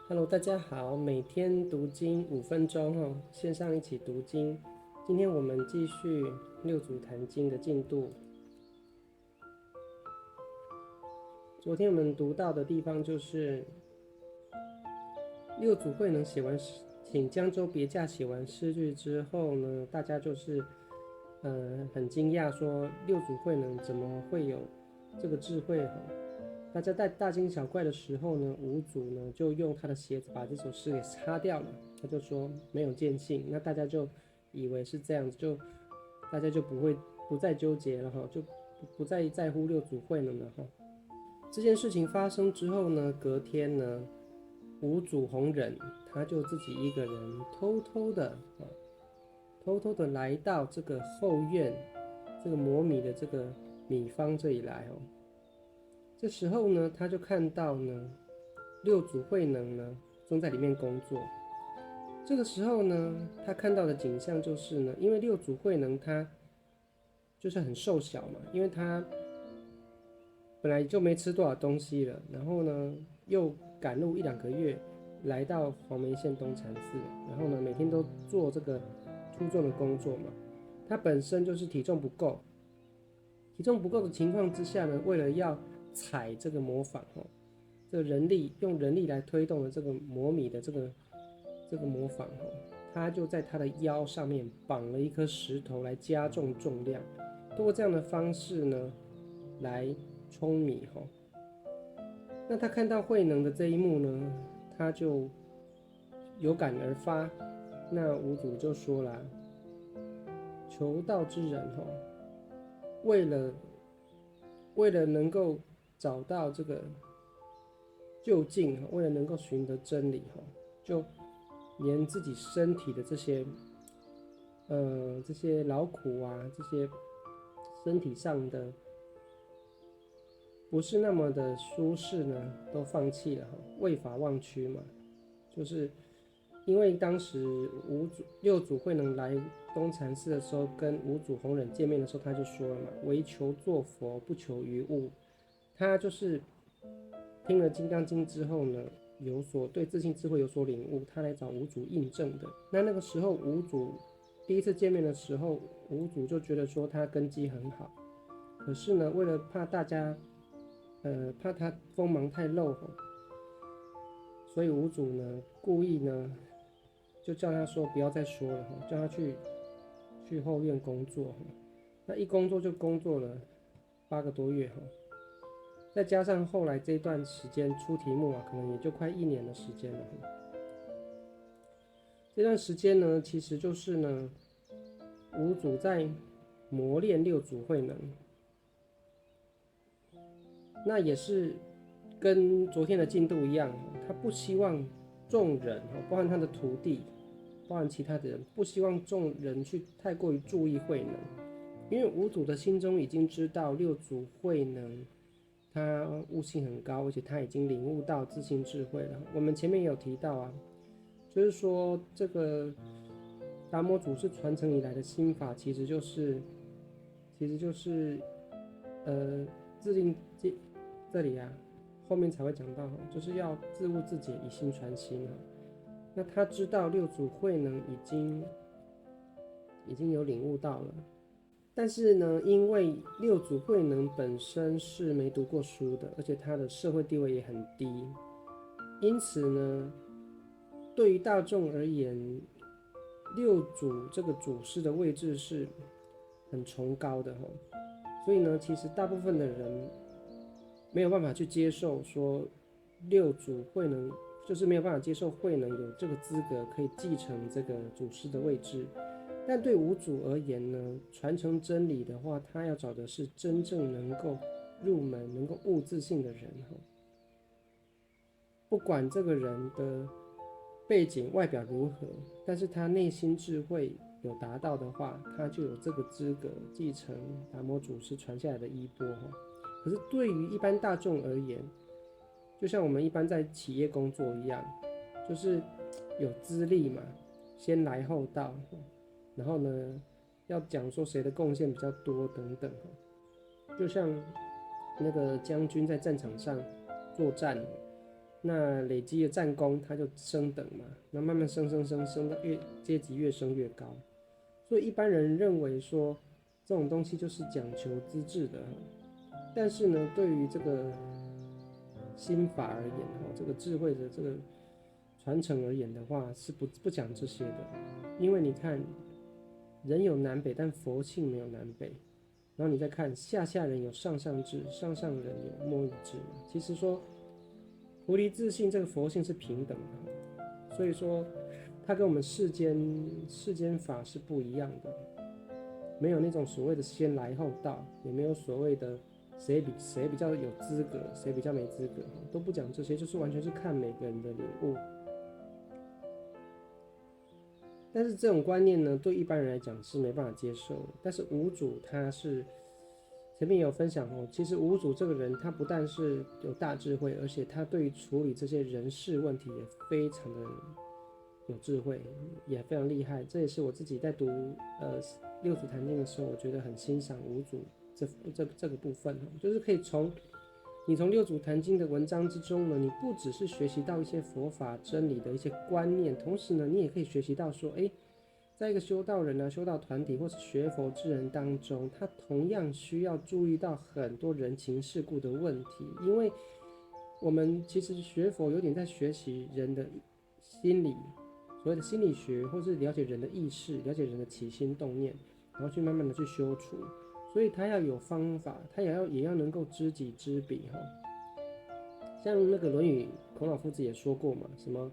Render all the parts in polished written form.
Hello，大家好，每天读经5分钟线上一起读经。今天我们继续六祖坛经的进度。昨天我们读到的地方就是六祖慧能请江州别驾写完诗句之后呢，大家就是很惊讶，说六祖慧能怎么会有这个智慧大家在大惊小怪的时候呢，五祖呢就用他的鞋子把这首诗给擦掉了，他就说没有见性，那大家就以为是这样子，大家就不再纠结了就不再在乎六祖慧能了这件事情发生之后呢，隔天呢，五祖弘忍他就自己一个人偷偷的来到这个后院，这个磨米的这个米坊这里来这时候呢，他就看到呢，六祖慧能呢正在里面工作。这个时候呢，他看到的景象就是呢，因为六祖慧能他就是很瘦小嘛，因为他本来就没吃多少东西了，然后呢又赶路1-2个月来到黄梅县东禅寺，然后呢每天都做这个粗重的工作嘛，他本身就是体重不够，的情况之下呢，为了要踩这个磨坊这个用人力来推动的这个磨米的这个磨坊他就在他的腰上面绑了一颗石头来加重重量，通过这样的方式呢来舂米那他看到慧能的这一幕呢，他就有感而发。那五祖就说了，求道之人为了能够找到这个究竟，为了能够寻得真理就连自己身体的这些劳苦啊，这些身体上的不是那么的舒适呢，都放弃了为法忘躯嘛。就是因为当时六祖慧能来东禅寺的时候，跟五祖弘忍见面的时候，他就说了嘛，唯求作佛，不求于物。他就是听了《金刚经》之后呢，对自性智慧有所领悟，他来找五祖印证的。那个时候五祖第一次见面的时候，五祖就觉得说他根基很好，可是呢，为了怕大家怕他锋芒太露所以五祖呢故意呢就叫他说不要再说了叫他去后院工作那一工作就工作了8个多月再加上后来这段时间出题目可能也就快1年的时间了这段时间呢，其实就是呢五祖在磨练六祖慧能，那也是跟昨天的进度一样，他不希望众人，包含他的徒弟，包含其他的人，不希望众人去太过于注意慧能，因为五祖的心中已经知道六祖慧能他悟性很高，而且他已经领悟到自性智慧了。我们前面也有提到就是说这个达摩祖师传承以来的心法，其实就是自令这里后面才会讲到就是要自悟自解，以心传心那他知道六祖慧能已经有领悟到了，但是呢，因为六祖慧能本身是没读过书的，而且他的社会地位也很低，因此呢，对于大众而言，六祖这个祖师的位置是很崇高的所以呢，其实大部分的人没有办法去接受说六祖慧能，就是没有办法接受慧能有这个资格可以继承这个祖师的位置。但对五祖而言呢，传承真理的话，他要找的是真正能够入门、能够悟自性的人不管这个人的背景外表如何，但是他内心智慧有达到的话，他就有这个资格继承达摩祖师传下来的衣钵可是对于一般大众而言，就像我们一般在企业工作一样，就是有资历嘛，先来后到然后呢要讲说谁的贡献比较多等等就像那个将军在战场上作战那累积的战功，他就升等嘛，那慢慢升到阶级越升越高。所以一般人认为说这种东西就是讲求资质的，但是呢，对于这个心法而言，这个智慧的这个传承而言的话，是不讲这些的。因为你看，人有南北，但佛性没有南北。然后你再看下人有上智，上人有莫逆智。其实说菩提自性这个佛性是平等的，所以说它跟我们世间法是不一样的，没有那种所谓的先来后到，也没有所谓的谁比较有资格，谁比较没资格，都不讲这些，就是完全是看每个人的领悟。但是这种观念呢，对一般人来讲是没办法接受的。但是五祖他是前面也有分享哦，其实五祖这个人他不但是有大智慧，而且他对于处理这些人事问题也非常的有智慧，也非常厉害。这也是我自己在读六祖坛经的时候，我觉得很欣赏五祖这个部分，就是可以你从六祖坛经的文章之中呢，你不只是学习到一些佛法真理的一些观念，同时呢，你也可以学习到说，在一个修道人啊、修道团体或是学佛之人当中，他同样需要注意到很多人情世故的问题，因为我们其实学佛有点在学习人的心理，所谓的心理学，或是了解人的意识，了解人的起心动念，然后去慢慢的去修除。所以他要有方法，他也要能够知己知彼哈。像那个《论语》，孔老夫子也说过嘛，什么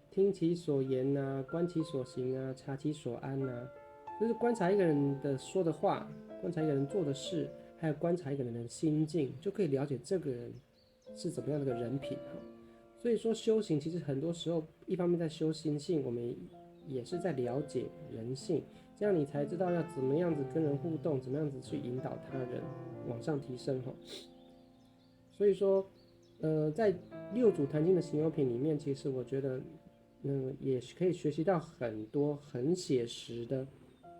听其所言啊，观其所行啊，察其所安啊，就是观察一个人的说的话，观察一个人做的事，还有观察一个人的心境，就可以了解这个人是怎么样的个人品哈。所以说修行其实很多时候，一方面在修心性，我们也是在了解人性。这样你才知道要怎么样子跟人互动，怎么样子去引导他人往上提升哈。所以说，在六祖坛经的行有品里面，其实我觉得，也可以学习到很多很写实的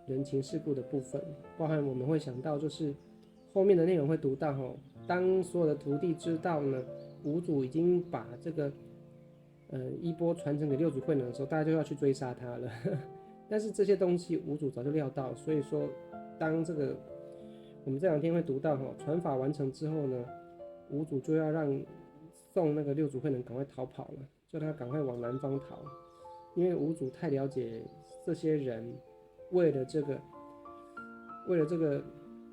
人情世故的部分，包含我们会想到就是后面的内容会读到哈，当所有的徒弟知道呢，五祖已经把这个衣钵传承给六祖慧能的时候，大家就要去追杀他了。但是这些东西五祖早就料到，所以说当这个我们这两天会读到传法完成之后呢，五祖就要送那个六祖慧能赶快逃跑了，叫他赶快往南方逃，因为五祖太了解这些人为了这个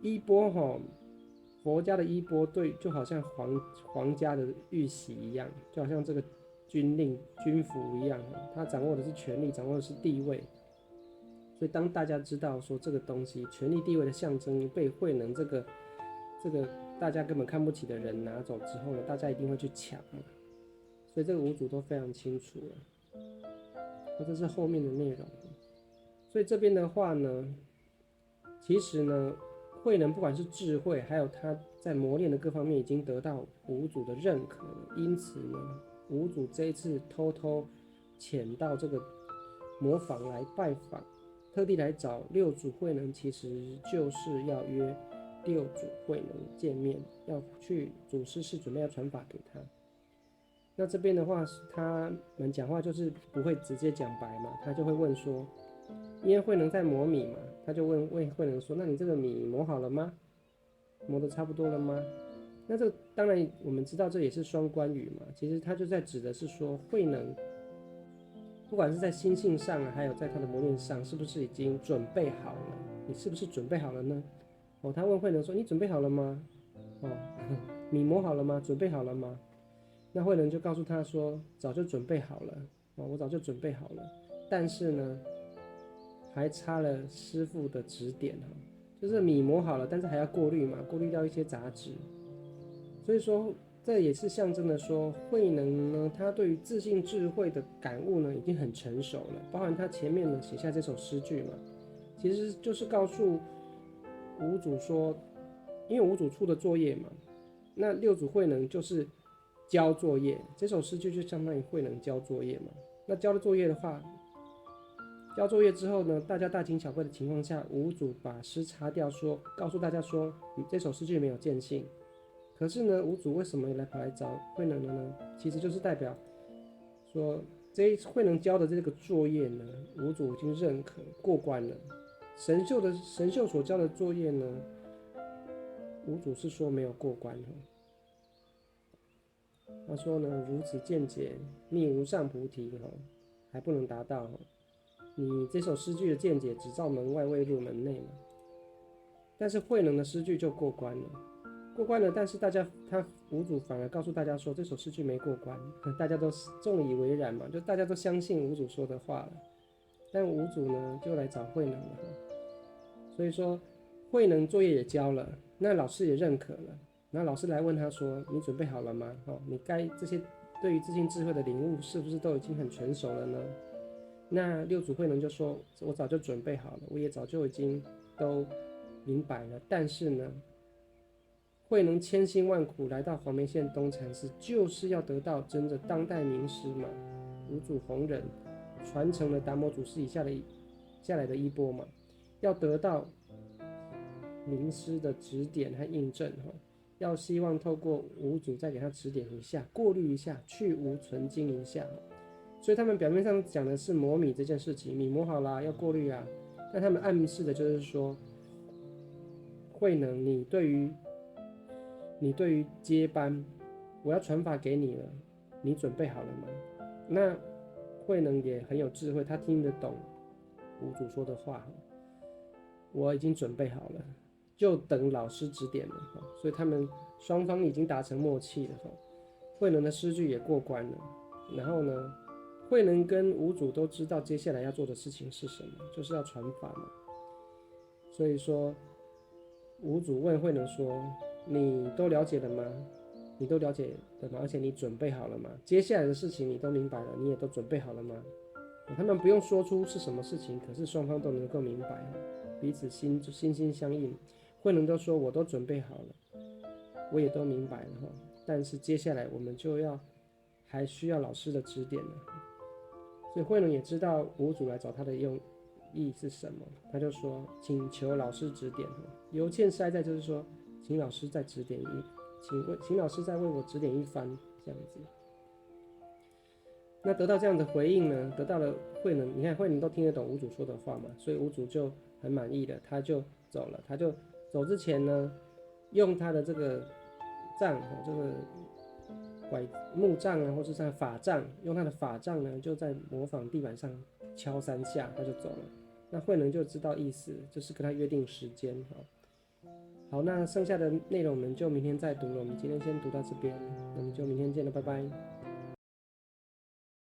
衣钵佛家的衣钵对，就好像皇家的玉玺一样，就好像这个军令军服一样，他掌握的是权力，掌握的是地位。所以当大家知道说这个东西权力地位的象征被慧能这个大家根本看不起的人拿走之后呢，大家一定会去抢嘛。所以这个五祖都非常清楚了。那这是后面的内容。所以这边的话呢，其实呢，慧能不管是智慧，还有他在磨练的各方面，已经得到五祖的认可了。因此呢，五祖这一次偷偷潜到这个磨坊来拜访。特地来找六祖慧能，其实就是要约六祖慧能见面，要去祖师是准备要传法给他。那这边的话，他们讲话就是不会直接讲白嘛，他就会问说，因为慧能在磨米嘛，他就问慧能说，那你这个米磨好了吗？磨得差不多了吗？那这当然我们知道这也是双关语嘛，其实他就在指的是说慧能。不管是在心性上还有在他的磨练上，是不是已经准备好了？你是不是准备好了呢？他问慧能说：“你准备好了吗？米磨好了吗？准备好了吗？”那慧能就告诉他说：“早就准备好了，我早就准备好了。但是呢，还差了师父的指点就是米磨好了，但是还要过滤嘛，过滤掉一些杂质。所以说。”这也是象征的说，慧能呢，他对于自信智慧的感悟呢，已经很成熟了。包含他前面呢写下这首诗句嘛，其实就是告诉五祖说，因为五祖出的作业嘛，那六祖慧能就是交作业，这首诗句就相当于慧能交作业嘛。那交了作业的话，交作业之后呢，大家大惊小怪的情况下，五祖把诗擦掉，告诉大家说，这首诗句没有见性。可是呢，五祖为什么跑来找慧能了呢？其实就是代表说，慧能交的这个作业呢，五祖已经认可过关了。神秀所交的作业呢，五祖是说没有过关。他说呢，如此见解，觅无上菩提还不能达到。你这首诗句的见解只照门外，未入门内嘛。但是慧能的诗句就过关了，但是五祖反而告诉大家说，这首诗句没过关，大家都众以为然嘛，就大家都相信五祖说的话了。但五祖呢，就来找慧能了。所以说，慧能作业也交了，那老师也认可了。那老师来问他说：“你准备好了吗？你该这些对于自性智慧的领悟，是不是都已经很成熟了呢？”那六祖慧能就说：“我早就准备好了，我也早就已经都明白了。但是呢，慧能千辛万苦来到黄梅县东禅寺，就是要得到真的当代名师嘛，五祖弘忍传承了达摩祖师下来的衣钵嘛，要得到名师的指点和印证要希望透过五祖再给他指点一下，过滤一下，去无存精一下。所以他们表面上讲的是磨米这件事情，米磨好啦，要过滤啊。但他们暗示的就是说，慧能，你对于接班，我要传法给你了，你准备好了吗？那慧能也很有智慧，他听得懂五祖说的话，我已经准备好了。就等老师指点了，所以他们双方已经达成默契了。慧能的诗句也过关了，然后呢，慧能跟五祖都知道接下来要做的事情是什么，就是要传法嘛。所以说，五祖问慧能说：“你都了解了吗？你都了解了吗？而且你准备好了吗？接下来的事情你都明白了，你也都准备好了吗？”他们不用说出是什么事情，可是双方都能够明白，彼此心心相印。慧能都说我都准备好了，我也都明白了但是接下来我们还需要老师的指点了。所以慧能也知道五祖来找他的用意是什么，他就说请求老师指点。由欠塞在就是说，请老师再指点请老师再为我指点一番这样子。那得到这样的回应呢，得到了慧能，你看慧能都听得懂五祖说的话嘛，所以五祖就很满意了，他就走了。他就走之前呢，用他的这个杖，这个木杖啊，或是像法杖，用他的法杖呢，就在模仿地板上敲3下，他就走了。那慧能就知道意思，就是跟他约定时间。好，那剩下的内容我们就明天再读了。我们今天先读到这边，那我们就明天见了，拜拜。